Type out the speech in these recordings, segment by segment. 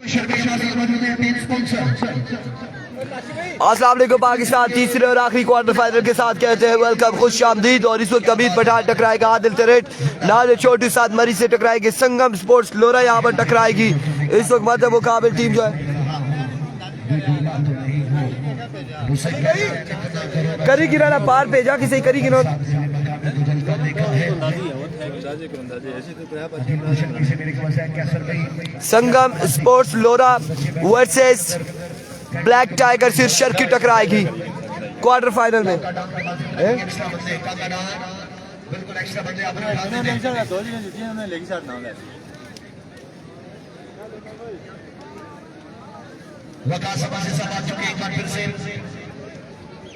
अस्सलाम वालेकुम पाकिस्तान तीसरे और आखिरी क्वार्टर फाइनल के साथ कहते हैं वेलकम, खुश आमदीद। और इस वक्त अमीद पठान टकराएगा आदिल तरेट, नादिर छोटू साथ मरी से टकराएगी संगम स्पोर्ट्स लोरा यहाँ पर टकराएगी। इस वक्त मतलब मुकाबिल टीम जो है करी गिराना पार पे जा किसी करी गिराना संगम स्पोर्ट्स लोरा वर्सेस ब्लैक टाइगर शीर्षक की टकराएगी क्वार्टर फाइनल में।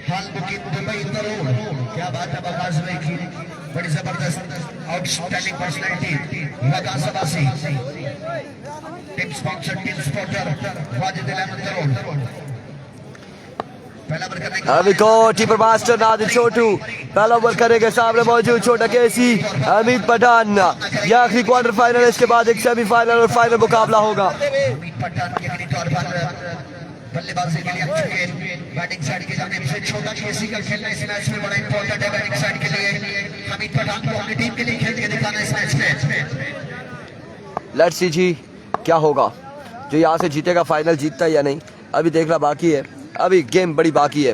हाल बुकिंग दुबई तरोड़, क्या बात है बकास भाई की, बड़ी जबरदस्त outstanding personality Waqas Abbasi, team sponsor team supporter Wajid Ahmed Tarod. पहला ओवर करने अभी को टीपर मास्टर नादिर छोटू पहला ओवर करेंगे, सामने मौजूद छोटा केसी अमीद पठान। यह आखिरी क्वार्टर फाइनल, इसके बाद एक सेमीफाइनल और फाइनल मुकाबला होगा। अमीद पठान के तौर पर बल्लेबाजी के लिए आ चुके हैं। बैटिंग साइड की जानिब से छोटा केसी का खेलना इस मैच में बड़ा इंपॉर्टेंट है। बैटिंग साइड के लिए अमीद पठान को अपनी टीम के लिए खेल के दिखाना इस मैच में। लेट्स सी जी क्या होगा, जो यहाँ से जीतेगा फाइनल जीतता है या नहीं, अभी देखना बाकी है, अभी गेम बड़ी बाकी है।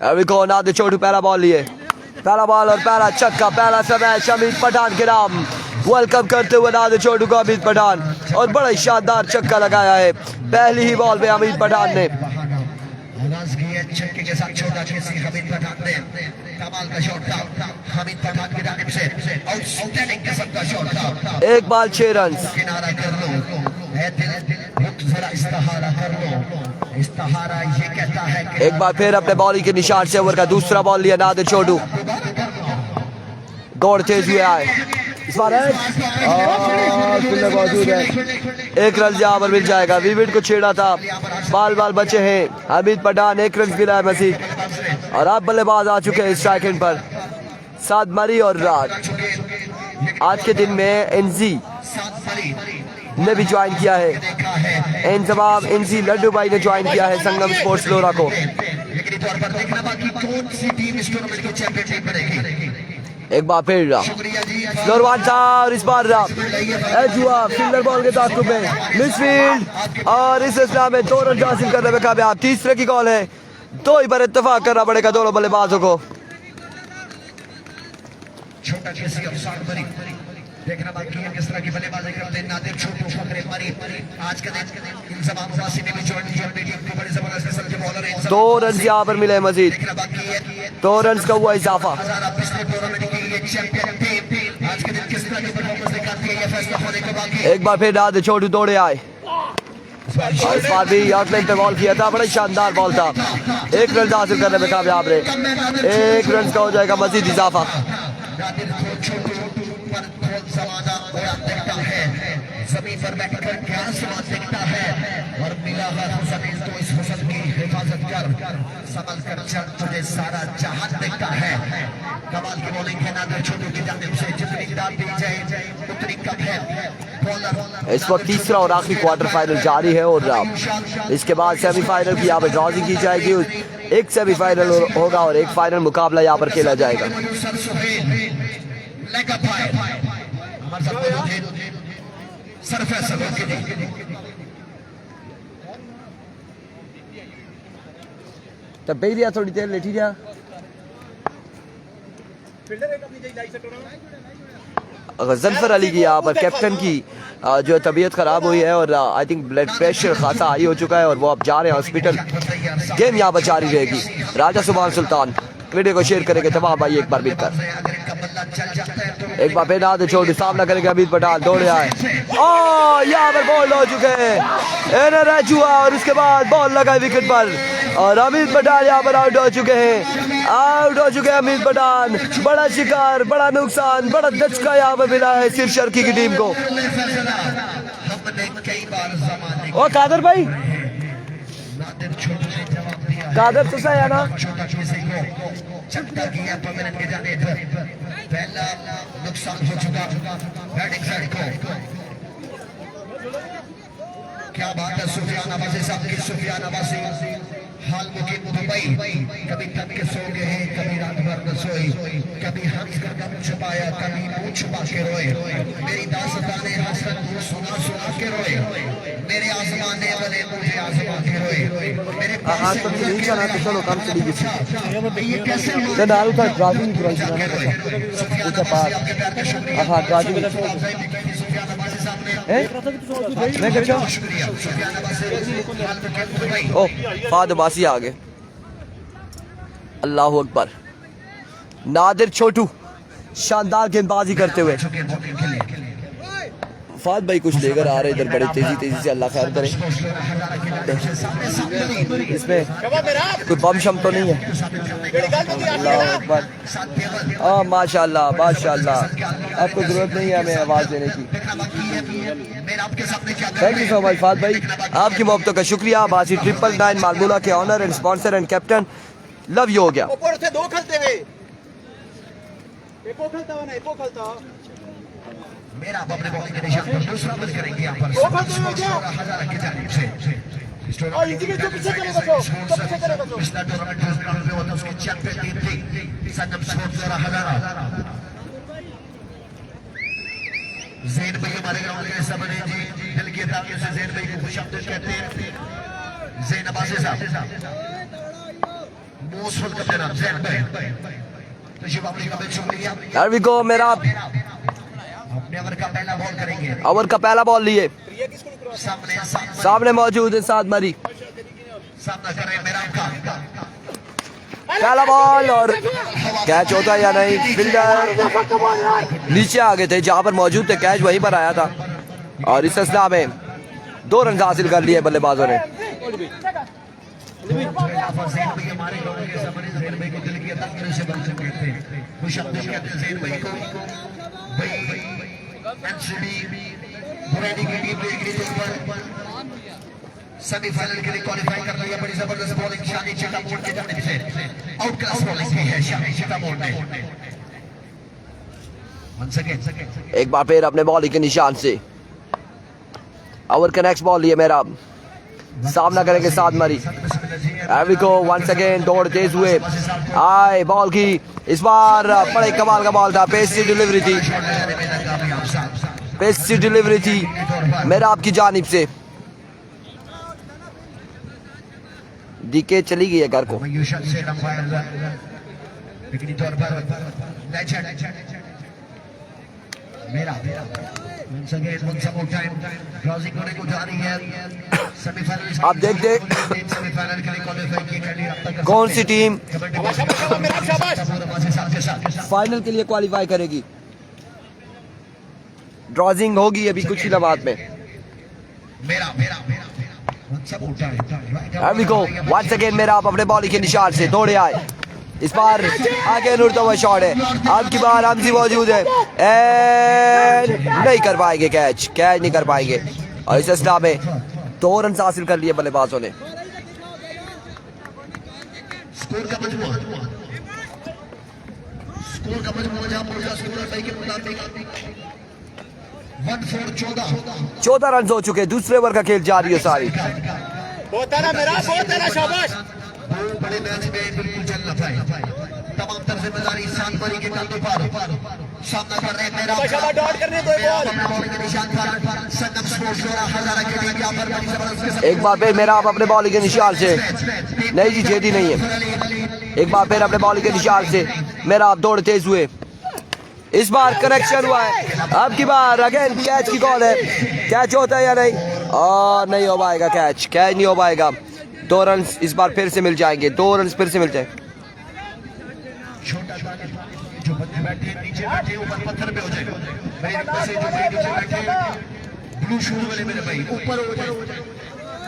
अभी को नादिर छोटू पहला बॉल लिए, पहला बॉल और पहला छक्का, पहला समय अमीद पठान के नाम। वेलकम करते हुए नादिर छोटू को अमीद पठान, और बड़ा शानदार छक्का लगाया है पहली ही बॉल में अमीद पठान ने। आगाज किया छक्के के साथ छोटा केसी अमीद पठान ने, कमाल का शॉट था अमीद पठान की जानिब से, आउटस्टैंडिंग किस्म का शॉट था। एक बॉल 6 रन। किनारा कर लो ए दिल, जरा इस्तिहारा कर लो, इस्तिहारा ये कहता है कि एक बार फिर अपने बॉलिंग के निशान से ओवर का दूसरा बॉल लिया नादिर छोटू, दौड़ तेज हुए आए, इस बार मौजूद है, एक रन यहाँ पर मिल जाएगा। विविड को छेड़ा था, बाल बाल बचे हैं अमीद पठान, एक रन गिरा है मसीह। और अब बल्लेबाज आ चुके हैं स्ट्राइक एंड पर, साथ मरी और रात। आज के दिन में एनजी ने भी ज्वाइन किया है, इन तमाम एनजी लड्डू भाई ने ज्वाइन किया है संगम स्पोर्ट्स लोरा को। एक बार फिर नौरवान था, और इस बार जुआ फील्डर बॉल के ताक़ुब में मिसफील्ड, और इस सिलसिले में 2 रन हासिल करने में कामयाब। तीसरे की कॉल है, 2 ही पर इत्तेफाक करना पड़ेगा दोनों बल्लेबाजों को। छोटा केसी और साठ मरी, देखना बाकी है किस तरह की बल्लेबाजी करते हैं नादिर छोटू फखरे मरी। आज का दिन इंजमाम अब्बासी ने भी ज्वाइन किया अपनी टीम को, बड़ी जबरदस्त किस्म के बॉलर हैं। 2 रन यहाँ पर मिले मजीद, देखना बाकी है 2 रन का हुआ इजाफा। पिछले टूर्नामेंट की ये चैंपियन टीम आज के दिन किस तरह की परफॉर्मेंस दिखाती है, ये फैसला होने के बाकी। एक बार फिर नादिर छोटू दौड़े आए, और इस बार भी आउटलाइन पे बॉल किया था, बड़ा शानदार बॉल था, 1 रन हासिल करने में कामयाब रहे। 1 रन का हो जाएगा मजीद इजाफा। जमीन पर बैठकर क्या समाज देखता है, और मिला है जमीन तो इस हुस्न की हिफाजत कर, संभल कर चल तुझे सारा जहान देखता है। कमाल की बॉलिंग है नादिर छोटू की जानिब से, जितनी दाद दी जाए उतनी कम है। इस वक्त तीसरा और आखिरी क्वार्टर फाइनल जारी है, और इसके बाद सेमीफाइनल की यहाँ पर ड्रॉजिंग की जाएगी। एक सेमीफाइनल होगा और एक फाइनल मुकाबला यहाँ पर खेला जाएगा। तो बेरिया थोड़ी देर लेटी जा, गजनफर अली की यहाँ पर कैप्टन की जो तबीयत खराब हुई है, और आई थिंक ब्लड प्रेशर खासा हाई हो चुका है, और वो अब जा रहे हैं हॉस्पिटल। गेम यहाँ पर जारी रहेगी। राजा सुभान सुल्तान वीडियो को शेयर करेंगे तमाम भाई एक बार मिलकर। एक बार फिर नादिर छोटू सामना करेंगे अमीद पठान, दौड़े आए, यहाँ पर बॉल हो चुके हैं, और उसके बाद बॉल लगा विकेट पर, और अमीद पठान यहाँ पर आउट हो चुके हैं, अमीद पठान। बड़ा शिकार, बड़ा नुकसान, बड़ा धचका यहाँ पर मिला है शीर्षक की टीम को। ओ कादर भाई, कादर तुसा है ना छोटा किसी को चकता किया परमानेंट के जाने पर पहला नुकसान हो चुका बैटिंग साइड को। क्या बात है सुफियान अब्बासी साहब की। सुफियान अब्बासी हाल मुकीम दुबई, कभी थक के सो गए हैं, कभी रात भर न सोई, कभी हंस कर गम छुपाया, कभी मुंह छुपा के रोए। मेरी दास्ताने हसन सुना सुना के रोए, मेरे आजमाने वाले मुझे आजमा के रोए, मेरे आज तो नहीं चला तो चलो काम चली गई। ये कैसे तो दारू था ड्राइविंग प्राइस ना उसका पास हां ड्राइविंग मैं कर जाऊं ओ फाद बासी आ गए। अल्लाह अकबर। नादिर छोटू शानदार गेंदबाजी करते हुए फाद भाई कुछ लेकर आ रहे इधर बड़े तेजी से। अल्लाह खैर करे। इसमें कोई बम शम तो नहीं है। अल्लाह अकबर। माशाल्लाह माशाल्लाह। आपको जरूरत नहीं है हमें आवाज देने की। थैंक यू सो मच फाद भाई, आपकी मोहब्बतों का शुक्रिया। बासी 999 मालमूला के owner and sponsor and captain love you हो गया। मेरा अपने बॉलिंग के निशान पर दूसरा बल करेंगे यहाँ पर हजारा की जानिब से। पिछला टूर्नामेंट में होता उसकी चैंपियन टीम थी संगम स्पोर्ट्स हजारा। ज़ैन भाई हमारे ग्राउंड के हिस्सा बने जी, दिल की ताक़ी से ज़ैन भाई को खुशामदीद कहते हैं। ज़ैन अब्बासी साहब मोस्ट वेलकम जनाब ज़ैन भाई। तो शिव आपने का शुक्रिया। Here we go मेरा अपने ओवर का पहला बॉल करेंगे। ओवर का पहला बॉल लिए सामने मौजूद है साद मरी। सामना कर रहे मेरा का पहला बॉल और कैच होता या नहीं। फील्डर नीचे आ गए थे जहां पर मौजूद थे, कैच वहीं पर आया था और इस असला में 2 रन हासिल कर लिए बल्लेबाजों ने। सेमीफाइनल के लिए क्वालिफाई कर रही है। बड़ी जबरदस्त बॉलिंग शानी चिटामोड़ के जाने से आउट क्लास बॉलिंग की है शानी चिटामोड़ ने। एक बार फिर अपने बॉलिंग के निशान से ओवर का नेक्स्ट बॉल लिए मेरा सामना करेंगे साद मरी। एविको वंस अगेन दौड़ तेज हुए आए बॉल की। इस बार बड़े कमाल का बॉल था, पेस से डिलीवरी थी, पेस से डिलीवरी थी मेरा आपकी जानिब से। डीके चली गई है घर को। आप देखते कौन सी टीम फाइनल के लिए क्वालिफाई करेगी। ड्रॉजिंग होगी अभी कुछ ही लम्हात में। वंस अगेन मेरा आप अपने बॉलिंग के निशान से दौड़े आए। इस बार आगे उड़ता हुआ शॉट है, आपकी बार हमसी मौजूद है, नहीं कर पाएंगे कैच नहीं कर पाएंगे और इस असला में 2 रन हासिल कर लिए बल्लेबाजों ने। स्कोर का मजमूआ 14 रन हो चुके, दूसरे ओवर का खेल जारी है सारी। बड़े मैच में बिल्कुल चल रहा है। तमाम तर जिम्मेदारी सात बरी के कंधों पर सामना कर रहे हैं मेरा बॉलिंग के निशान पर संगम स्पोर्ट्स हजारा के लिए यहाँ पर एक बार फिर मेरा आप अपने बॉलिंग के निशान से नहीं जी जेदी नहीं है। एक बार फिर अपने बॉलिंग के निशान से मेरा आप दौड़ तेज हुए। इस बार कनेक्शन हुआ है, अब की बार अगेन कैच की कॉल है। कैच होता है या नहीं? और नहीं हो पाएगा, कैच नहीं हो पाएगा। 2 रन इस बार फिर से मिल जाएंगे, 2 रन फिर से मिल जाए। जो बंदे बैठे नीचे बैठे ऊपर पत्थर पे हो जाए, मेरे से जो भाई नीचे बैठे ब्लू शूज वाले मेरे भाई ऊपर हो जाए,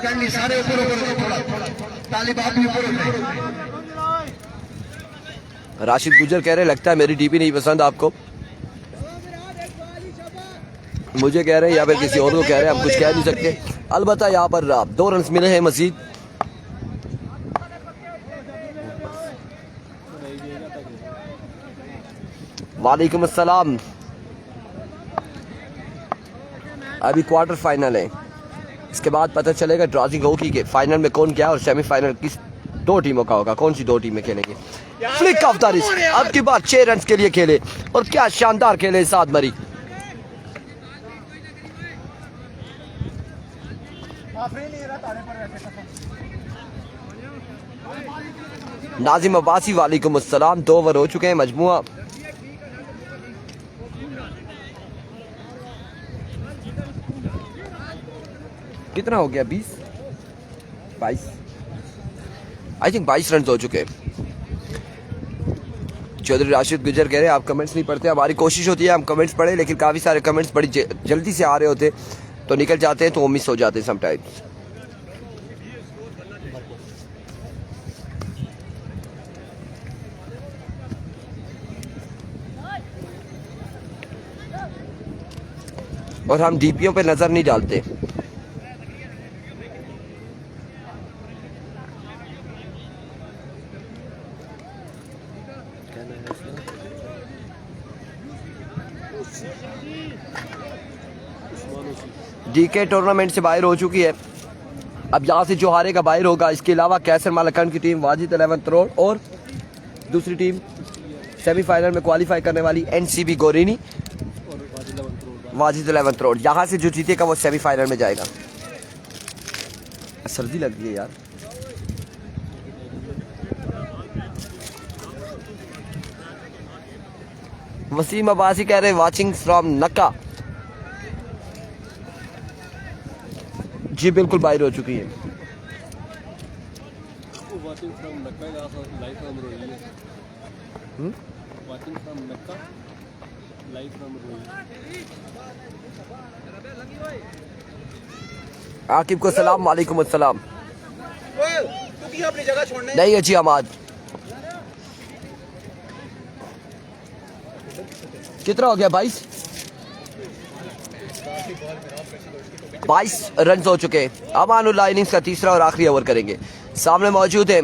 कैंडी सारे ऊपर थोड़ा तालिबान भी ऊपर हो जाए। राशिद गुजर कह रहे लगता है मेरी डीपी नहीं पसंद आपको। मुझे कह रहे हैं या फिर किसी और को कह रहे हैं, हम कुछ कह नहीं सकते। अलबत्ता यहाँ पर 2 रन मिले हैं मजीद। वालेकुम अस्सलाम। अभी क्वार्टर फाइनल है, इसके बाद पता चलेगा ड्रॉजिंग होगी कि फाइनल में कौन क्या और सेमीफाइनल किस दो टीमों का होगा, कौन सी दो टीमें खेलेंगे। फ्लिक ऑफ द रिस्ट, अब की बार 6 रन के लिए खेले और क्या शानदार खेले साथ मरी। नाजिम अब्बासी वालेकुम अस्सलाम। 2 ओवर हो चुके हैं, मजमुआ कितना हो गया? 20 22 आई थिंक 22 रन हो चुके हैं। चौधरी राशिद गुजर कह रहे हैं आप कमेंट्स नहीं पढ़ते। हमारी कोशिश होती है हम कमेंट्स पढ़े, लेकिन काफ़ी सारे कमेंट्स बड़ी जल्दी से आ रहे होते तो निकल जाते हैं, तो वो मिस हो जाते हैं समटाइम्स। और हम डीपीओ पे नजर नहीं डालते। डीके टूर्नामेंट से बाहर हो चुकी है, अब यहाँ से जो हारेगा बाहर होगा। इसके अलावा कैसर मालकन की टीम, वाजिद 11 करोड़ और दूसरी टीम सेमीफाइनल में क्वालिफाई करने वाली एनसीबी गोरेनी, वाजिद 11 करोड़। यहाँ से जो जीतेगा वो सेमीफाइनल में जाएगा। सर्दी लग रही है यार। वसीम अब्बासी कह रहे वाचिंग फ्रॉम नक्का। जी बिल्कुल बाहर हो चुकी है। आकिब को सलाम, वालेकुम अस्सलाम। अपनी जगह छोड़ने नहीं अच्छी अमाद। कितना हो गया? 22 रन हो चुके हैं। अमानुल्लाह इनिंग्स का तीसरा और आखिरी ओवर करेंगे। सामने मौजूद है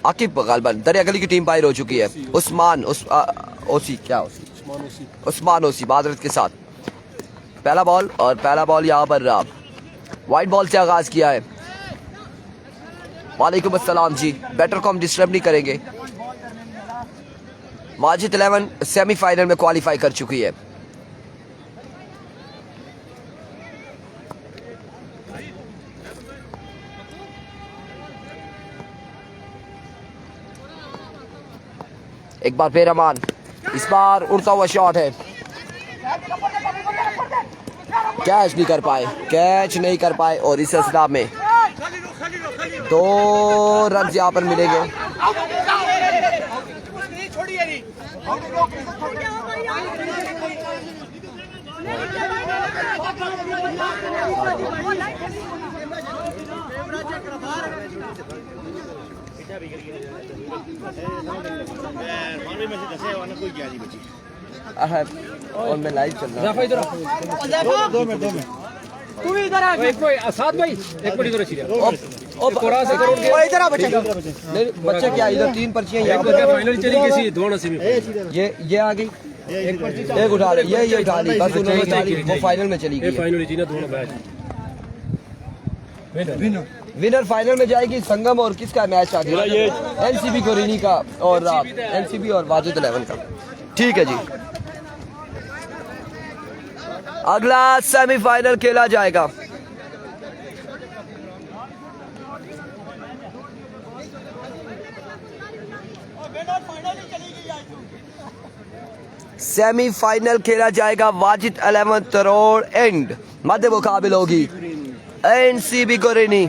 आकिब गालबन। दरिया गली की टीम बाहर हो चुकी है। उस्मान ओसी माजरत के साथ पहला बॉल, और पहला बॉल यहाँ पर वाइट बॉल से आगाज किया है। वालेकुम अस्सलाम जी, बैटर को हम डिस्टर्ब नहीं करेंगे। वाजिद 11 सेमीफाइनल में क्वालिफाई कर चुकी है। एक बार फिर अमान, इस बार उड़ता हुआ शॉट है, कैच नहीं कर पाए और इस असला में 2 रन यहाँ पर मिलेंगे। और मैं लाइव चल रहा हूँ। 2 मिनट तू इधर आ। साथ भाई एक मिनट इधर बच्चे क्या इधर 3 पर्चियां यहाँ पर फाइनल चली गई दोनों से ये आ गई, एक उठा ली, ये उठा ली, बस उन्होंने उठा ली, वो फाइनल में चली गई। फाइनल जीना दोनों मैच। विनर फाइनल में जाएगी। संगम और किसका मैच आ गया? एनसीबी गोरेनी का और एनसीबी और वाजिद 11 का। ठीक है जी, अगला सेमीफाइनल खेला जाएगा। सेमीफाइनल खेला जाएगा। वाजिद 11 करोड़ एंड मध्य मुकाबिल होगी एनसीबी गोरेनी।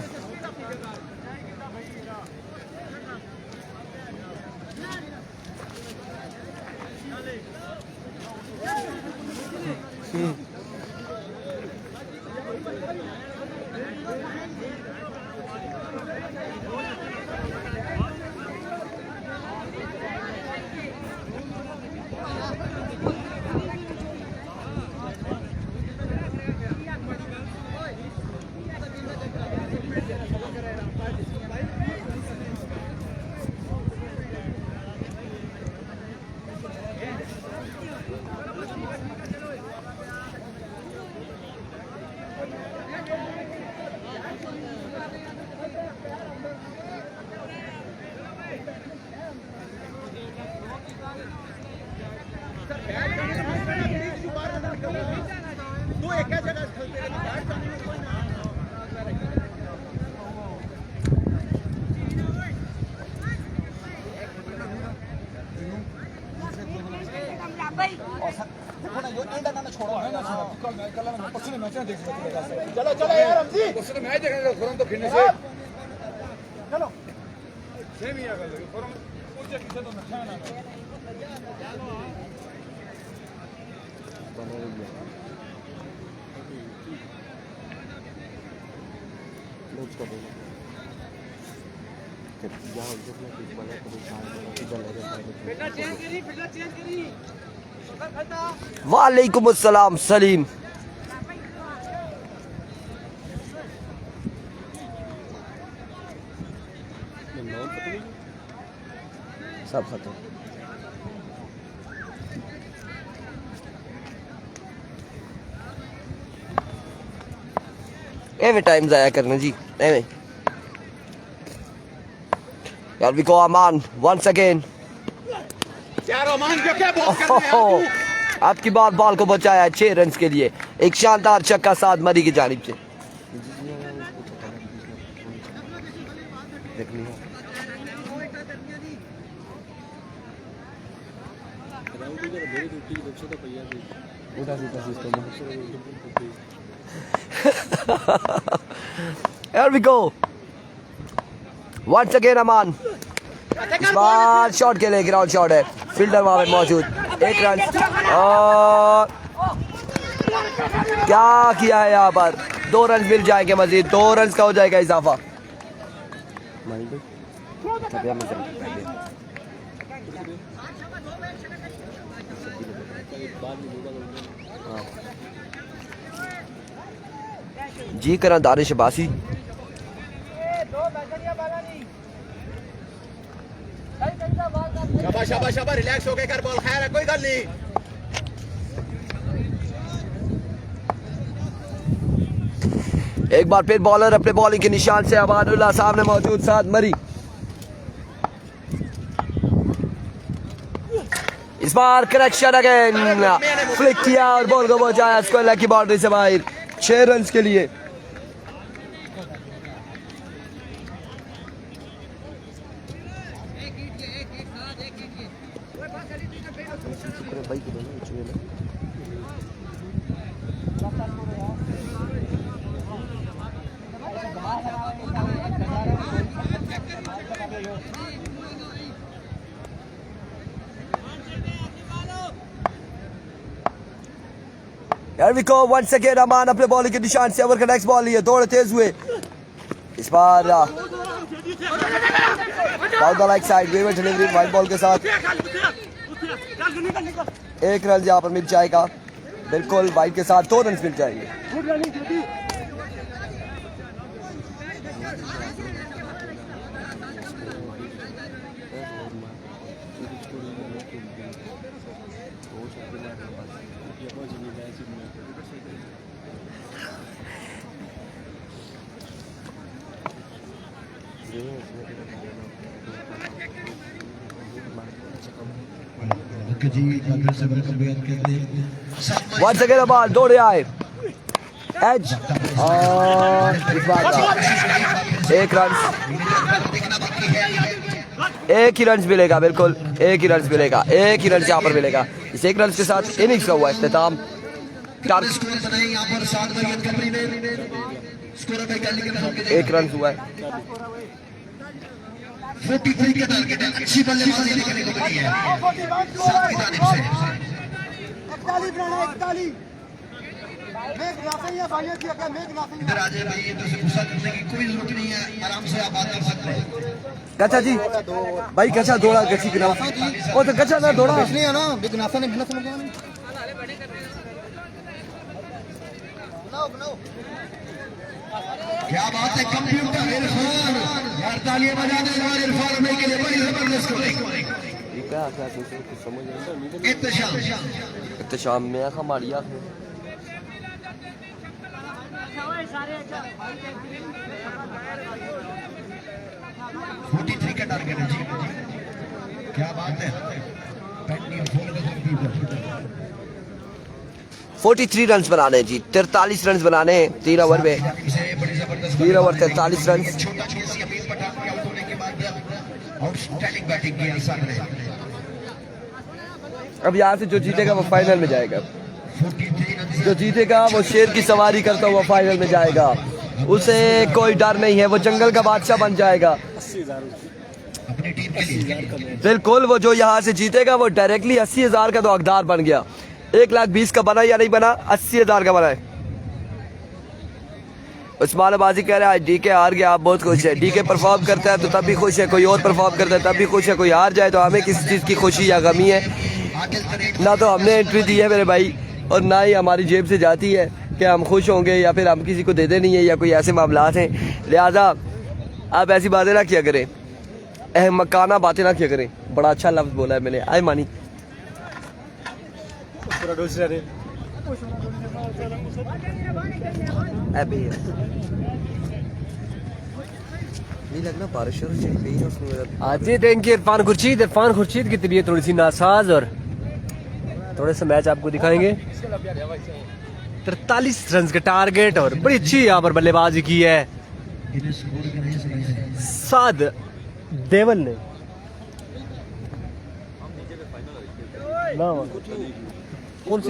चलो चलो यार हम जी मैच देखने फोरम तो फिरने से चलो सेम ही अगर फोरम पूछे किसे तो नुकसान ना वालेकुम अस्सलाम सलीम। सब खत्म। एवे टाइम जाया करना जी एवे। यार we go Aman once again. यार अमान जो क्या बॉल कर रहे हैं आपकी बार बॉल को बचाया 6 रन के लिए। एक शानदार छक्का साद मरी की जानिब से। Here we go. Once again अमान। इस बार शॉट के लिए ग्राउंड शॉट है। फील्डर वहां पे मौजूद। 1 रन और क्या किया है यहाँ पर। 2 रन मिल जाएंगे मजीद। 2 रन का हो जाएगा इजाफा। जी करा दानिश अब्बासी। शाबाश शाबाश शाबाश रिलैक्स हो के कर बॉल खैर है कोई गल नहीं। एक बार फिर बॉलर अपने बॉलिंग के निशान से अबादुल्लाह सामने मौजूद साद मरी। इस बार करेक्शन अगेन फ्लिक किया और बॉल को पहुंचाया स्क्वायर की बाउंड्री से बाहर 6 रन के लिए। Here we go once again अमान अपने बॉलिंग के निशान से ओवर का नेक्स्ट बॉल लिए। दौड़ तेज हुए। इस बार down the like side waver delivery wide ball के साथ 1 रन यहाँ पर मिल जाएगा। बिल्कुल वाइड के साथ 2 रन मिल जाएंगे। Once again a ball दौड़े आए एज और इस बार 1 रन। 1 ही रन मिलेगा। बिल्कुल 1 ही रन मिलेगा। 1 ही रन यहाँ पर मिलेगा। इस 1 रन के साथ इनिंग्स का हुआ इख्तिताम। 1 रन हुआ है। 43 का टारगेट है। अच्छी बल्लेबाजी देखने को मिली है साथ की जानिब से। 41 बनाना 41 इधर आ जाए भाई। ये तो गुस्सा करने की कोई जरूरत नहीं है। आराम से आप बात कर सकते हैं। कच्चा जी भाई कच्चा दौड़ा गची के नाम ओ तो कच्चा ना दौड़ा नहीं है ना बिगनासा ने बिना समझ गया क्या बात है। कंप्यूटर इरफान यार तालियां बजा दें यार इरफान भाई के लिए। बड़ी जबरदस्त स्कोरिंग। क्या क्या कुछ समझ नहीं। इत्तेशाम में आखा मारिया 43 का टारगेट है जी। क्या बात है। बैटिंग फॉर 43 रन बनाने जी, 43 रन बनाने 3 ओवर में, 3 ओवर 43 रन। छोटा केसी अमीर पठान के आउट होने के बाद आउटस्टैंडिंग बैटिंग की आसार ने। अब यहाँ से जो जीतेगा वो फाइनल में जाएगा, 43 रन जो जीतेगा वो शेर की सवारी करता हुआ फाइनल में जाएगा, उसे कोई डर नहीं है, वो जंगल का बादशाह बन जाएगा। अपनी टीम के लिए बिल्कुल, वो जो यहाँ से जीतेगा वो डायरेक्टली 80,000 का तो हकदार बन गया। 1,20,000 का बना या नहीं बना, 80,000 का बना है। उस्मान अब्बासी कह रहा है डीके हार गया, आप बहुत खुश है। डीके परफॉर्म करता है तो तब भी खुश है, कोई और परफॉर्म करता है तब भी खुश है। कोई हार जाए तो हमें किसी चीज़ की खुशी या गमी है? ना तो हमने एंट्री दी है मेरे भाई, और ना ही हमारी जेब से जाती है कि हम खुश होंगे या फिर हम किसी को देते नहीं है या कोई ऐसे मामलात हैं। लिहाजा आप ऐसी बातें ना किया करें, अहमकाना बातें ना किया करें। बड़ा अच्छा लफ्ज़ बोला है मैंने, आए मानी। नहीं लगना बारिश आज थैंक यू इरफान खुर्शीद की तबीयत थोड़ी सी नासाज, और थोड़े से मैच आपको दिखाएंगे। 43 रन का टारगेट और बड़ी अच्छी यहाँ पर बल्लेबाजी की है साद देवल ने। कौन से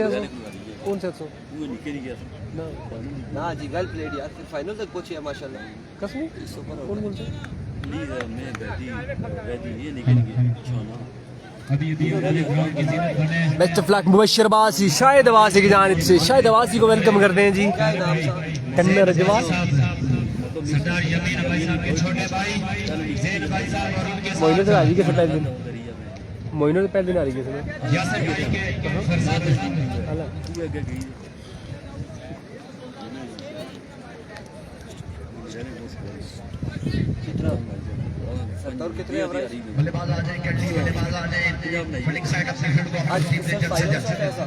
ना जी, वेल प्लेड यार, फिर फाइनल तक पहुंचे माशाल्लाह। कसम कौन से best of luck Mubashir Abbasi, Shahid Abbasi की जानिब से। शाहिद अब्बासी को वेलकम करते हैं जी। कन्नर जवाब मोइनो तो आ रही है पहले दिन, मोइनो तो पहले दिन आ रही है। बल्लेबाज आ जाए, कैंडी बल्लेबाज आ जाए, फील्डिंग साइड अपने फील्ड को अपनी टीम से जल्द से जल्द।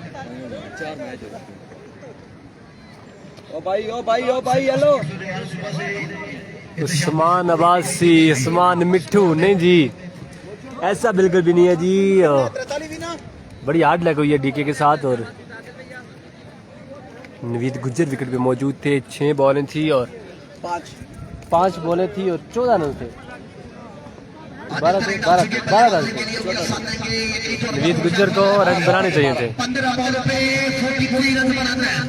ओ भाई हेलो। उस्मान अब्बासी, उस्मान मिट्ठू, नहीं जी ऐसा बिल्कुल भी नहीं है जी। बड़ी हार्ड लग हुई है डीके के साथ, और नवीद गुज्जर विकेट पे मौजूद थे। 6 बॉलें थी और 5 बॉलें थी और 14 रन थे। 12 रन। नवीद गुज्जर को रन बनाने चाहिए थे। 15 बॉल पे 43 रन बनाना है।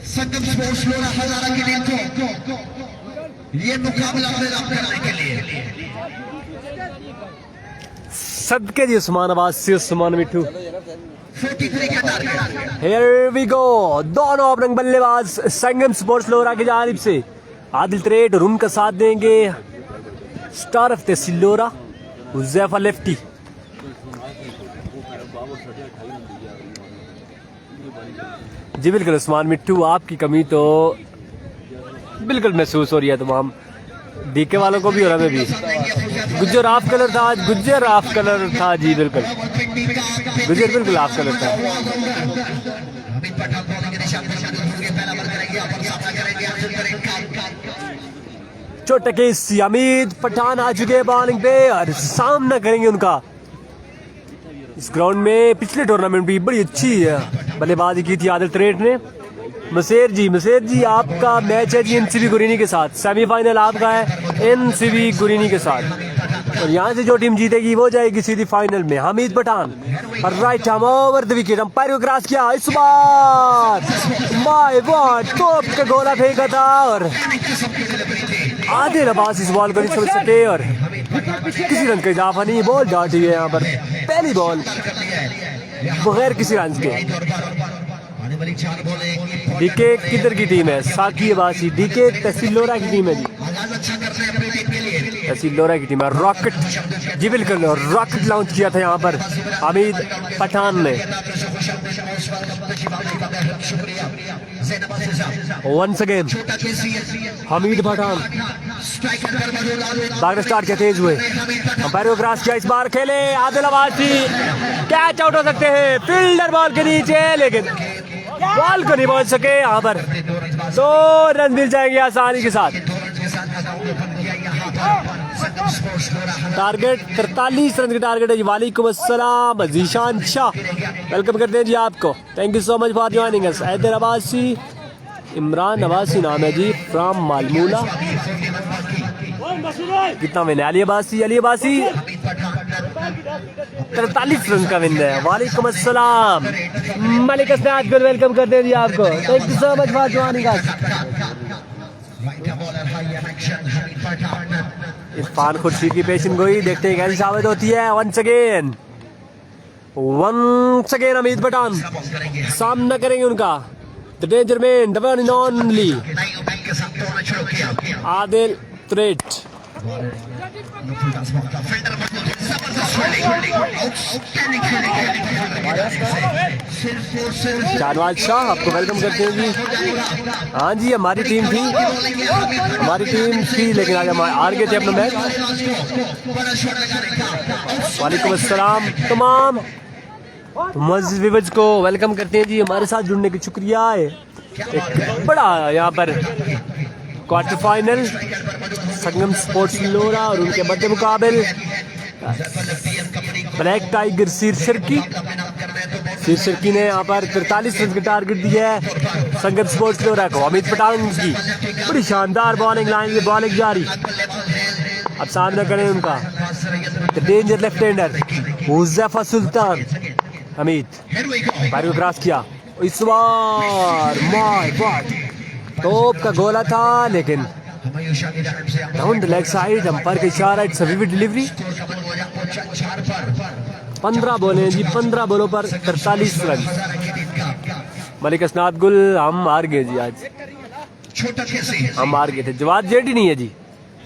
संगम स्पोर्ट्स लोरा हजारा की टीम को ये मुकाबला मेरा कराने के लिए सदके जी उस्मान अब्बासी, उस्मान मिट्ठू। 43 का टारगेट। Here we go, दोनों ओपनिंग बल्लेबाज संगम स्पोर्ट्स लोरा की जानिब से आदिल त्रेट और उनका साथ देंगे star of Tehsil Lora Huzaifa lefty. जी बिल्कुल उस्मान मिट्ठू, आपकी कमी तो बिल्कुल महसूस हो रही है तमाम डीके वालों को भी और हमें भी। गुज्जर हाफ कलर था आज, गुज्जर हाफ कलर था जी बिल्कुल, गुज्जर बिल्कुल हाफ कलर था। छोटा केसी हमीद पठान आ चुके हैं बॉलिंग पे और सामना करेंगे उनका। इस ग्राउंड में पिछले टूर्नामेंट भी बड़ी अच्छी बल्लेबाजी की थी आदिल त्रेट ने। मसेर जी आपका मैच है जी एनसीबी गुरीनी के साथ, सेमीफाइनल आपका है एनसीबी गुरीनी के साथ, और यहाँ से जो टीम जीतेगी वो जाएगी सीधी फाइनल में। हमीद पठान और right arm over the wicket, umpire को क्रॉस किया। इस बार माय गॉड टॉप का गोला फेंका था और आदिल अब्बासी इस बॉल को नहीं समझ सके और किसी रन का इजाफा नहीं। बॉल डाटी है यहाँ पर, पहली बॉल बगैर किसी रन के। डीके किधर की टीम है? साकी अब्बासी, डीके तहसील लोरा की टीम है जी, तहसील लोरा की टीम है। रॉकेट जी बिल्कुल, रॉकेट लॉन्च किया था यहाँ पर हमीद पठान ने। वंस अगेन हमीद पठान भागना स्टार्ट किया, तेज हुए, अंपायर को क्रॉस किया। इस बार खेले आदिल अब्बासी, कैच आउट हो सकते हैं फील्डर बॉल के नीचे, लेकिन बॉल को नहीं पहुंच सके। यहाँ पर 2 रन मिल जाएंगे आसानी के साथ। टारगेट 43 रन का टारगेट है जी। वालेकुम अस्सलाम जीशान शाह, वेलकम करते हैं जी आपको। Thank you so much for joining us. Haider Abbasi, Imran Abbasi नाम है जी, फ्रॉम मालमूला। कितना विन है? अली अब्बासी 43 रन का विन है। वालेकुम अस्सलाम मलिक अस्नाद, वेलकम करते हैं जी आपको। Thank you so much for joining अस। इरफान खुर्शीद की पेशन गोई, देखते हैं कैसी साबित होती है। वंस अगेन हमीद पठान सामना करेंगे उनका। The danger man, the one and only Adil त्रेट। शाहनवाज शाह आपको वेलकम करते हैं जी। हाँ जी, हमारी टीम थी लेकिन आज हम हार गए थे अपना मैच। वालेकुम अस्सलाम तमाम मज़ीद व्यूअर्स को वेलकम करते हैं जी। हमारे साथ जुड़ने की शुक्रिया है। एक बड़ा यहाँ पर क्वार्टर फाइनल संगम स्पोर्ट्स लोरा और उनके मध्य मुकाबल ब्लैक टाइगर शीर्षकी ने यहाँ पर 43 रन का टारगेट दिया है संगम स्पोर्ट्स लोरा को। हमीद पठान की बड़ी शानदार बॉलिंग लाइन से बॉलिंग जारी। अब सामना करें उनका डेंजर लेफ्ट हैंडर हुज़ैफा सुल्तान। हमीद पैर को क्रॉस किया, इस बार माय गॉड टॉप का गोला था लेकिन down the leg side, umpire का इशारा, इट्स अ विविड डिलीवरी। 15 बॉलें हैं जी, 15 बॉलों पर 43 रन। मलिक अस्नाद गुल, हम हार गए जी आज, हम हार गए थे। जवाद जेडी नहीं है जी,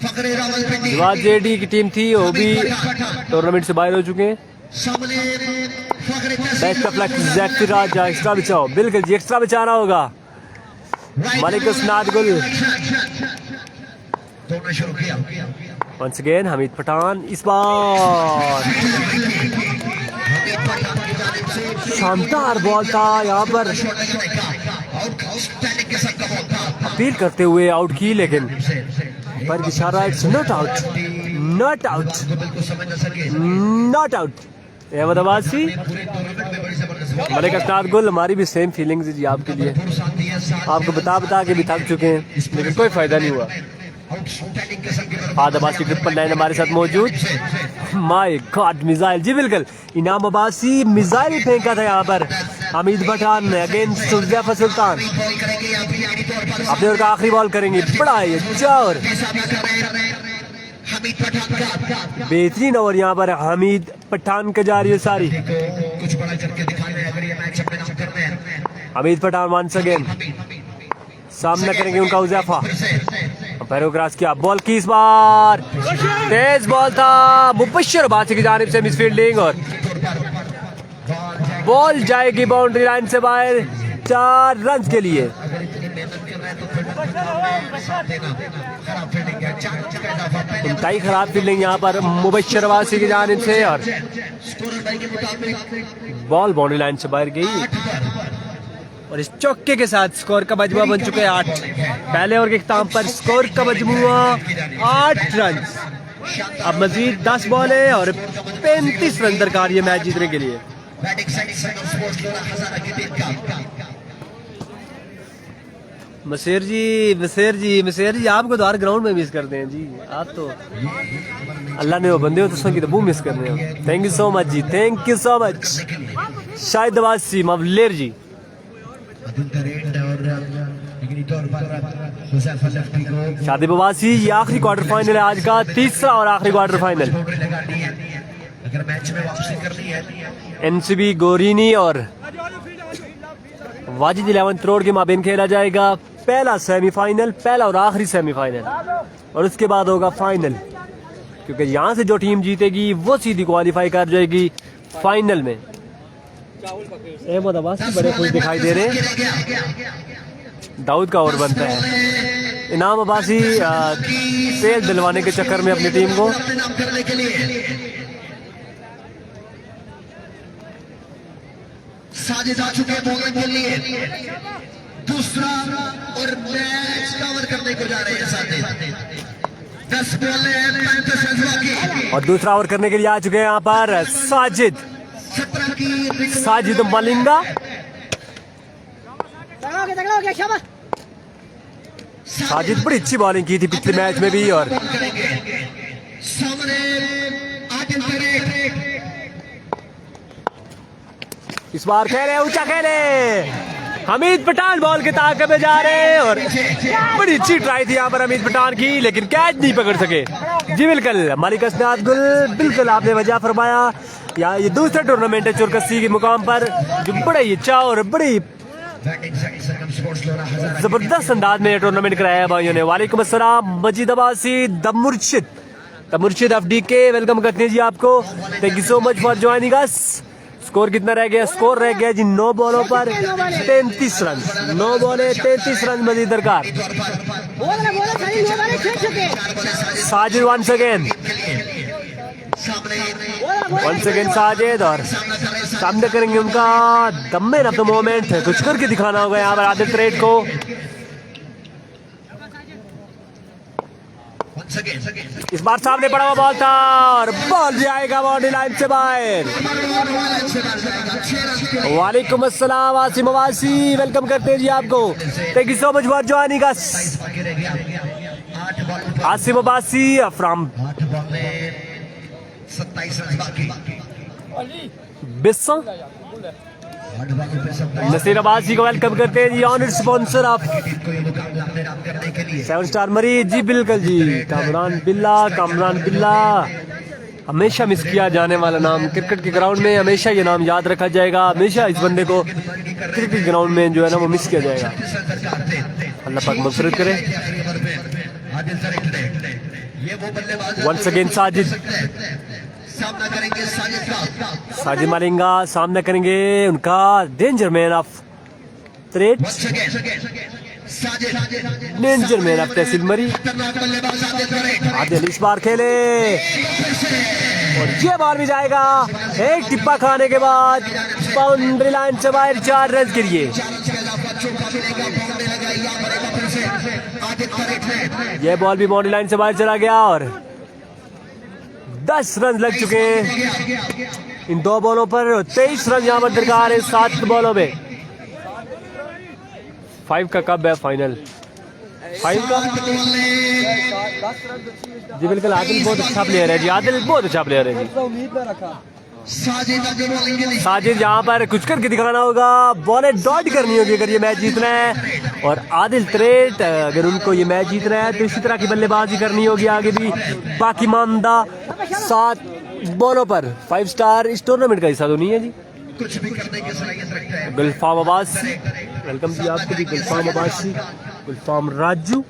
जवाद जेडी की टीम थी, वो भी टूर्नामेंट से बाहर हो चुके हैं। बेस्ट ऑफ लक ज़ैफ़िराज, एक्स्ट्रा बचाओ, बिल्कुल जी एक्स्ट्रा बचाना होगा। मलिक अस्नाद गुल वंस अगेन हमीद पठान, इस बार शानदार बॉल था यहाँ पर, अपील करते हुए आउट की लेकिन पर इशारा, it's not out, not out, not out. Ahmed Abbasi, Malik Asnad Gul, हमारी भी सेम फीलिंग्स है जी आपके लिए। आपको बता के भी थक चुके हैं लेकिन कोई फायदा नहीं हुआ। फाद अब्बासी 999 हमारे साथ मौजूद। माय गॉड मिसाइल जी, बिल्कुल इनाम अब्बासी मिसाइल फेंका था यहाँ पर। हमीद पठान अगेंस्ट हुज़ैफा सुल्तान अपने ओर का आखिरी बॉल करेंगे। बड़ा है अच्छा और बेहतरीन ओवर यहाँ पर हमीद पठान का जा रही है सारी। हमीद पठान वंस अगेन सामना करेंगे उनका हुज़ैफा, पैरों क्रॉस किया, बॉल की इस बार तेज बॉल था मुबश्शिर अब्बासी की जानिब से, मिस फील्डिंग और बॉल जाएगी बाउंड्री लाइन से बाहर 4 रन के लिए। इंतहाई खराब फील्डिंग यहाँ पर मुबश्शिर अब्बासी की जानिब से और बॉल बाउंड्री लाइन से बाहर गई और इस चौके के साथ स्कोर का मजमुआ बन चुके हैं 8। पहले ओवर के इख्तिताम पर स्कोर का मजमुआ 8 रन। अब मजीद 10 बॉल है और 35 रन दरकार है मैच जीतने के लिए। मसेर जी आपको तो हर ग्राउंड में मिस करते हैं जी, आप तो अल्लाह ने वो बंदे हो तो उसकी तो वो मिस कर रहे हो। Thank you so much ji, thank you so much. Shahid Abbasi मवलेर जी, शादिब अब्बासी, ये आखिरी क्वार्टर फाइनल है आज का, तीसरा और आखिरी क्वार्टर फाइनल। एनसीबी गोरीनी और वाजिद 11 करोड़ के माबेन खेला जाएगा पहला सेमीफाइनल, पहला और आखिरी सेमीफाइनल, और उसके बाद होगा फाइनल, क्योंकि यहाँ से जो टीम जीतेगी वो सीधी क्वालिफाई कर जाएगी फाइनल में। अहमद अब्बासी बड़े खुश दिखाई दे रहे हैं। दाऊद का ओवर बनता है। इनाम अब्बासी तेज दिलवाने के चक्कर में अपनी टीम को साजिद आ चुके हैं बॉलिंग के लिए, दूसरा और मैच कवर करने को जा रहे हैं साजिद। 10 बॉलें 35 रन बाकी। और दूसरा ओवर करने के लिए आ चुके हैं यहाँ पर साजिद 17 की साजिद मलिंगा। तगड़ा हो गया शाबाश। साजिद बड़ी अच्छी बॉलिंग की थी पिछले मैच में भी। और सामने आदिल तरेट इस बार खेले ऊंचा खेले हमीद पठान बॉल के ताक़े में जा रहे हैं। और बड़ी अच्छी ट्राई थी यहाँ पर हमीद पठान की, लेकिन कैच नहीं पकड़ सके। जी बिल्कुल मालिक असनाद गुल, बिल्कुल आपने वजह फरमाया। यहाँ ये दूसरा टूर्नामेंट है चुरकस्सी के मुकाम पर, जो बड़ा ही अच्छा और बड़ी जबरदस्त अंदाज में टूर्नामेंट कराया है भाइयों ने। वालेकुम अस्सलाम मजीद अब्बासी द मुर्शिद ऑफ डीके, वेलकम करते हैं जी आपको। Thank you so much for joining us. Score कितना रह गया? स्कोर रह गया जी 9 बॉलों पर 33 रन। 9 बॉलें 33 रन मजीद दरकार। साजिद वंस अगेन साजिद, और सामने करेंगे उनका the man of the moment. कुछ करके दिखाना होगा यहाँ पर आदिल तरेट को। इस बार सामने पड़ा हुआ बॉल था और बॉल भी आएगा बाउंड्री लाइन से बाहर। वालेकुम अस्सलाम आसिम अब्बासी, वेलकम करते हैं जी आपको। Thank you so much for joining us. Asim Abbasi from 27 run बाकी। बिस्सा नसीर अब्बासी को वेलकम करते हैं जी, ऑनर स्पॉन्सर ऑफ 7 स्टार मरीज। जी बिल्कुल जी, कामरान बिल्ला हमेशा मिस किया जाने वाला नाम। क्रिकेट के ग्राउंड में हमेशा ये नाम याद रखा जाएगा। हमेशा इस बंदे को क्रिकेट ग्राउंड में जो है ना वो मिस किया जाएगा। अल्लाह पाक मग़फ़िरत करे। वंस अगेन साजिद मलिंगा सामना करेंगे उनका डेंजर मैन ऑफ तरेट, danger man of Tehsil Murree. Adil इस बार खेले और ये बार भी जाएगा। एक टिप्पा खाने के बाद बाउंड्री लाइन से बाहर 4 रन के लिए। ये बॉल भी बाउंड्री लाइन से बाहर चला गया और 10 रन लग चुके हैं इन 2 बॉलों पर। 23 रन यहाँ पर दरकार है 7 बॉलों में। 5 का कब है फाइनल? 5 का जी बिल्कुल। आदिल बहुत अच्छा प्लेयर है जी, आदिल बहुत अच्छा प्लेयर है जी। साजिद यहाँ पर कुछ करके दिखाना होगा, बॉलें डॉट करनी होगी अगर ये मैच जीतना है। और आदिल तरेट अगर उनको ये मैच जीतना है तो इसी तरह की बल्लेबाजी करनी होगी आगे भी। बाकी मानदा 7 बॉलों पर 5 स्टार इस टूर्नामेंट का हिस्सा तो नहीं है जी। कुछ भी करने की सलाहियत रखता है। गुलफाम अब्बास, वेलकम जी आपको भी। गुलफाम अब्बासी, गुलफाम राजू,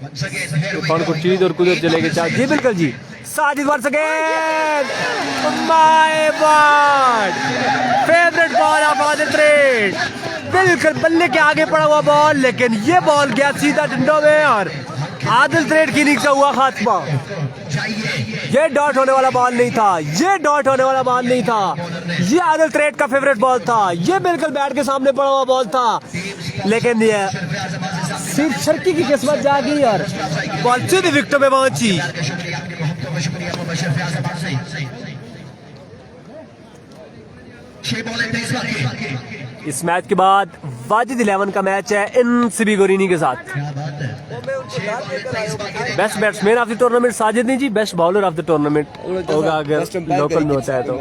को चीज और कुदरत चलेगी चार। जी बिल्कुल जी। Sajid once again, my god, favourite ball of Adil तरेट। बिल्कुल बल्ले के आगे पड़ा हुआ बॉल, लेकिन ये बॉल गया सीधा डंडों में और आदिल तरेट की इनिंग्स का हुआ खात्मा। ये डॉट होने वाला बॉल नहीं था, ये डॉट होने वाला बॉल नहीं था, ये आदिल तरेट का फेवरेट बॉल था। ये बिल्कुल बैट के सामने पड़ा हुआ बॉल था, लेकिन ये सिर्फ शर्की की किस्मत जागी और बॉल सीधे विकेटों में पहुंची। इस मैच के बाद वाजिद 11 का मैच है एनसीबी गोरीनी के साथ। Best batsman of the tournament Sajid नहीं जी, best bowler of the tournament होगा अगर लोकल में होता है तो।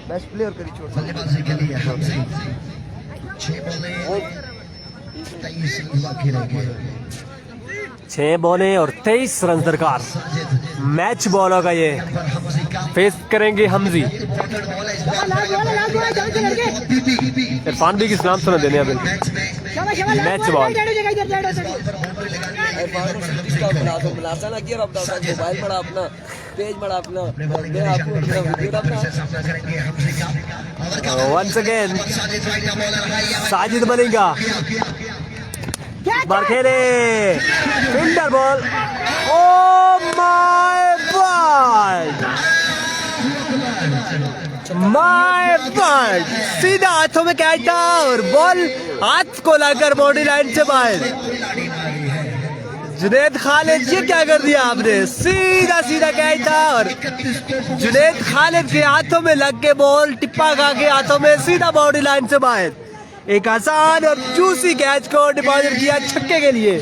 बेस्ट प्लेयर करी छोड़ बल्लेबाजी के लिए हमजी 6 बॉलें और 23 रन दरकार। मैच बॉल होगा ये, फेस करेंगे हमजी। इरफान भी किस नाम सुना देने अभी मैच बॉल। मोबाइल बड़ा अपना, पेज बड़ा अपना, वंस अगेन साजिद बनेगा। बार खेले fielder ball, oh my God, सीधा हाथों में कैच था और बॉल हाथ को लाकर बाउंड्री लाइन से बाहर। जुनैद खालिद, ये क्या कर दिया आपने? सीधा सीधा कैच था और जुनैद खालिद के हाथों में लग के बॉल टिप्पा खा के हाथों में सीधा बाउंड्री लाइन से बाहर। एक आसान और जूसी कैच को डिपॉजिट किया छक्के के लिए।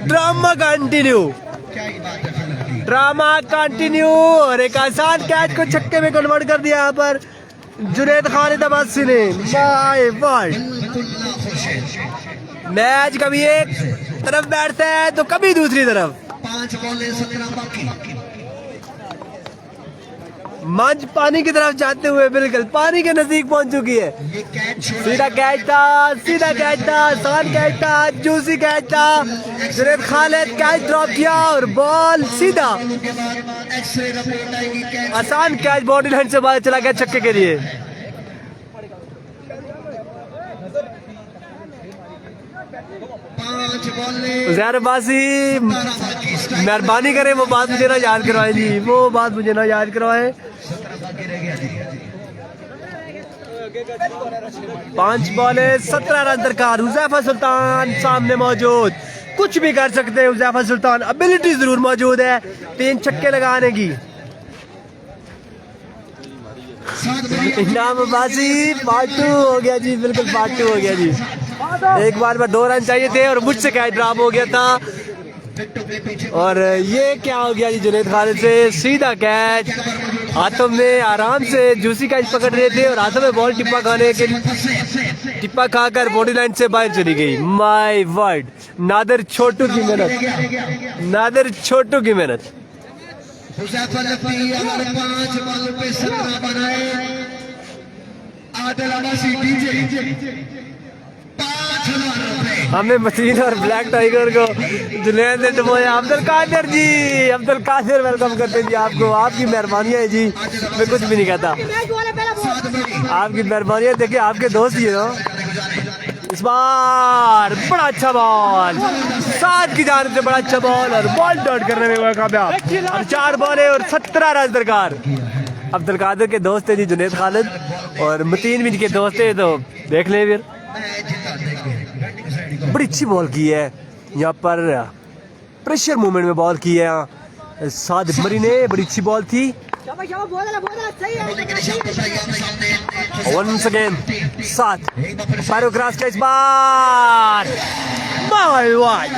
ड्रामा कंटिन्यू, ड्रामा कंटिन्यू और एक आसान कैच को छक्के में कन्वर्ट कर दिया यहाँ पर जुनैद खालिद अब्बासी ने। माय गॉड, मैच कभी एक तरफ बैठता है तो कभी दूसरी तरफ। 5 बॉलें 17 बाकी। मंच पानी की तरफ जाते हुए बिल्कुल पानी के नजदीक पहुंच चुकी है। ये कैच सीधा कैच था, सीधा कैच था, आसान कैच था, जूसी कैच था। जुनैद खालिद कैच ड्रॉप किया और बॉल सीधा के बाद एक्सरे रिपोर्ट आएगी। कैच आसान कैच बाउंड्री लाइन से बाहर चला गया छक्के के लिए। 5 बॉलें ज़हर अब्बासी, 17 बाकी। मेहरबानी करें वो बात मुझे ना याद करवाएं जी, वो बात मुझे ना याद करवाएं। 17 बाकी रह गया जी। 5 बॉलें 17 रन दरकार। हुज़ैफा सुल्तान सामने मौजूद, कुछ भी कर सकते हैं हुज़ैफा सुल्तान, एबिलिटी जरूर मौजूद है 3 छक्के लगाने की। 7 बॉलें इनाम अब्बासी पार्ट 2 हो गया जी, बिल्कुल पार्ट 2 हो गया जी। एक बार में 2 रन चाहिए थे और मुझसे कैच ड्रॉप हो गया था। और ये क्या हो गया जी, जुनैद खालिद से सीधा कैच, हाथों में आराम से जूसी कैच पकड़ रहे थे और हाथों में बॉल टिप्पा खाने के टिप्पा खाकर बॉडी लाइन से बाहर चली गई। माय वर्ड, नादिर छोटू की मेहनत, नादिर छोटू की मेहनत। हुज़ैफा लतीफ़ अगर 5 बॉलों पे 17 बनाए। आदिल अब्बासी डीजे 5,000 रुपए। हमें मसीन और ब्लैक टाइगर को जुनैद ने डुबोया। अब्दुल कादिर जी, अब्दुल कादिर वेलकम करते हैं जी आपको, आपकी मेहरबानियाँ है जी, मैं कुछ भी नहीं कहता, आपकी मेहरबानियाँ। देखिए आपके दोस्त ही है ना। इस बार बड़ा अच्छा बॉल, 7 की जानिब से बड़ा अच्छा बॉल और बॉल डॉट करने में हुआ कामयाब। अब 4 बॉलें और 17 रन दरकार। अब्दुल कादिर के दोस्त है जी जुनैद खालिद और मतीन भी इनके दोस्त है, तो देख लें फिर। बड़ी अच्छी बॉल की है यहाँ पर, प्रेशर मूवमेंट में बॉल की है यहाँ साद मरी ने, बड़ी अच्छी बॉल थी। वंस अगेन साथ पैरो क्रॉस का इस बार my wide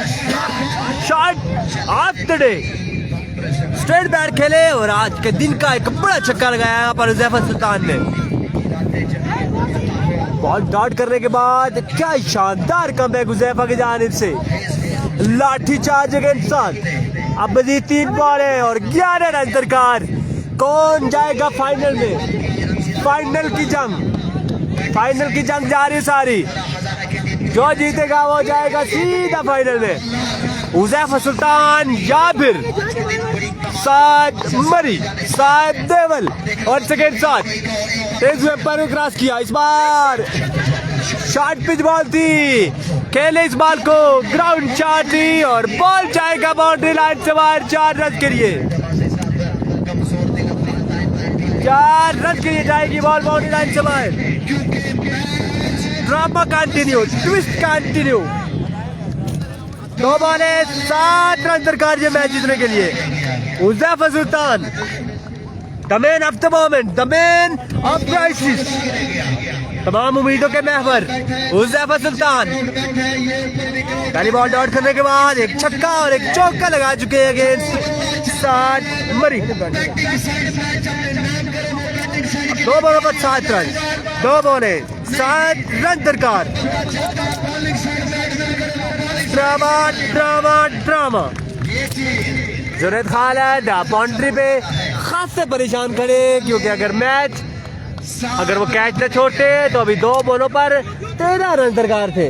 shot of the day. Straight bat खेले और आज के दिन का एक बड़ा छक्का लगाया यहाँ पर हुज़ैफा सुल्तान ने। बॉल डॉट करने के बाद क्या शानदार कमबैक हुज़ैफा की जानिब से। लाठी चार्ज अगेंस्ट साथ। अब मजीद 3 बॉलें और 11 रन दरकार। कौन जाएगा फाइनल में? फाइनल की जंग जा रही सारी, जो जीतेगा वो जाएगा सीधा फाइनल में। हुज़ैफा सुल्तान या फिर साद मरी, साद देवल और सेकेंड साथ तेज पर क्रॉस किया। इस बार शॉर्ट पिच बॉल थी, खेले इस बॉल को ग्राउंड चार थी और बॉल जाएगा बाउंड्री लाइन से बाहर 4 रन के लिए। 4 रन के लिए जाएगी बॉल बाउंड्री लाइन से बाहर। Drama continue, twist continue. 2 बॉलें 7 रन दरकार ये मैच जीतने के लिए। Huzaifa Sultan the man of the moment, the man of crisis, तमाम उम्मीदों के महवर हुज़ैफा सुल्तान। पहली बॉल डॉट करने के बाद एक छक्का और एक चौका लगा चुके हैं अगेंस्ट साद मरी। 2 बॉलों पर 7 रन, 2 बॉलें 7 रन दरकार। Drama drama drama. Junaid Khalid boundary पे खासे परेशान खड़े, क्योंकि अगर वो कैच न छोड़ते तो अभी 2 बॉलों पर 13 रन दरकार थे।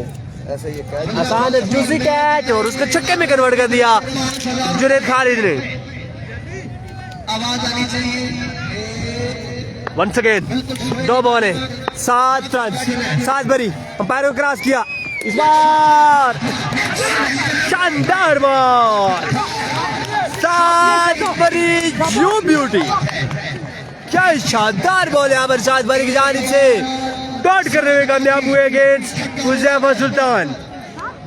ऐसे ये कैच आसान जूसी कैच और उसको छक्के में कन्वर्ट कर दिया जुनैद खालिद ने। आवाज आनी चाहिए। वंस अगेन 2 बॉलें 7 रन, 7 बरी, अंपायर को क्रॉस किया। इस बार शानदार बॉल, 7 बरी यू ब्यूटी। क्या शानदार बॉल है यहाँ पर 7 बरी की जानिब से, डॉट करने में कामयाब हुए अगेंस्ट हुज़ैफा सुल्तान।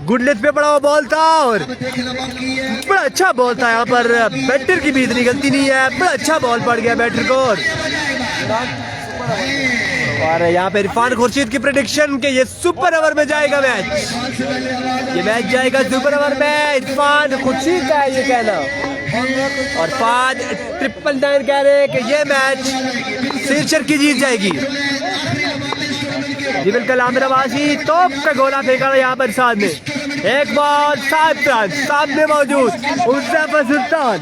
गुड लेंथ पे पड़ा हुआ बॉल था और देखना बाकी है बड़ा अच्छा बॉल था यहाँ पर। बैटर की भी इतनी गलती नहीं है, बड़ा अच्छा बॉल पड़ गया बैटर को। और यहाँ पे इरफान खुर्शीद की प्रेडिक्शन कि ये सुपर ओवर में जाएगा मैच, ये मैच जाएगा सुपर ओवर में। इरफान खुर्शीद का है ये कहना, और 5,999 कह रहे हैं कि ये मैच सिलचर की जीत जाएगी। जी बिल्कुल, आमिर अब्बासी तोप का गोला फेंका था यहाँ पर साथ में। एक बॉल 7 रन, सामने मौजूद मुस्तफा सुल्तान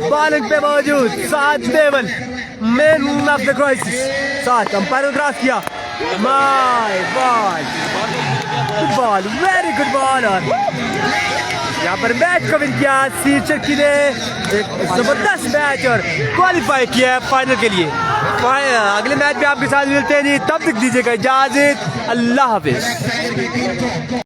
बॉलिंग पे मौजूद, 7 देवन man of the crisis, 7 umpire cross किया। My ball, good ball, very good ball. और यहाँ पर मैच को विन किया शीर्षक ने, एक जबरदस्त मैच और क्वालिफाई किया फाइनल के लिए। अगले मैच में आपके साथ मिलते हैं, तब तक दीजिएगा इजाजत, अल्लाह हाफिज।